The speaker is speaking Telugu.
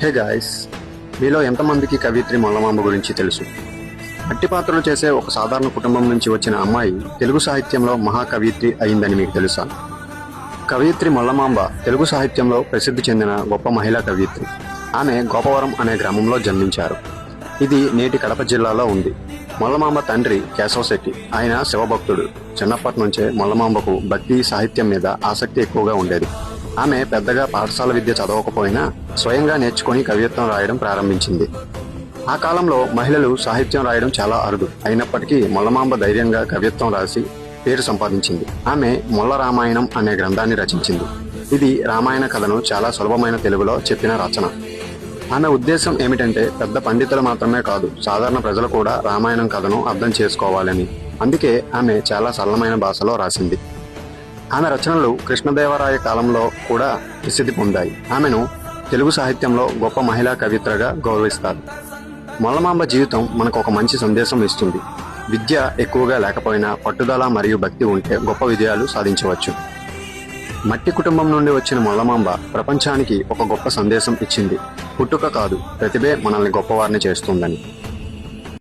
హే గాయ్స్, మీలో ఎంతమందికి కవిత్రి మొల్లమాంబ గురించి తెలుసు? మట్టి పాత్రలు చేసే ఒక సాధారణ కుటుంబం నుంచి వచ్చిన అమ్మాయి తెలుగు సాహిత్యంలో మహాకవిత్రి అయిందని మీకు తెలుసా? కవిత్రి మొల్లమాంబ తెలుగు సాహిత్యంలో ప్రసిద్ధి చెందిన గొప్ప మహిళా కవిత్రి. ఆమె గోపవరం అనే గ్రామంలో జన్మించారు. ఇది నేటి కడప జిల్లాలో ఉంది. మొల్లమాంబ తండ్రి కేశవశెట్టి. ఆయన శివభక్తుడు. చిన్నప్పటి నుంచే మొల్లమాంబకు భక్తి సాహిత్యం మీద ఆసక్తి ఎక్కువగా ఉండేది. ఆమె పెద్దగా పాఠశాల విద్య చదవకపోయినా స్వయంగా నేర్చుకుని కవిత్వం రాయడం ప్రారంభించింది. ఆ కాలంలో మహిళలు సాహిత్యం రాయడం చాలా అరుదు. అయినప్పటికీ మొల్లమాంబ ధైర్యంగా కవిత్వం రాసి పేరు సంపాదించింది. ఆమె మొల్ల రామాయణం అనే గ్రంథాన్ని రచించింది. ఇది రామాయణ కథను చాలా సులభమైన తెలుగులో చెప్పిన రచన. ఆమె ఉద్దేశం ఏమిటంటే పెద్ద పండితులు మాత్రమే కాదు, సాధారణ ప్రజలు కూడా రామాయణం కథను అర్థం చేసుకోవాలని. అందుకే ఆమె చాలా సరళమైన భాషలో రాసింది. ఆమె రచనలు కృష్ణదేవరాయ కాలంలో కూడా ప్రసిద్ధి పొందాయి. ఆమెను తెలుగు సాహిత్యంలో గొప్ప మహిళా కవిత్రగా గౌరవిస్తారు. మొల్లమాంబ జీవితం మనకు ఒక మంచి సందేశం ఇస్తుంది. విద్య ఎక్కువగా లేకపోయినా పట్టుదల మరియు భక్తి ఉంటే గొప్ప విజయాలు సాధించవచ్చు. మట్టి కుటుంబం నుండి వచ్చిన మొల్లమాంబ ప్రపంచానికి ఒక గొప్ప సందేశం ఇచ్చింది. పుట్టుక కాదు, ప్రతిభే మనల్ని గొప్పవారిని చేస్తుందని.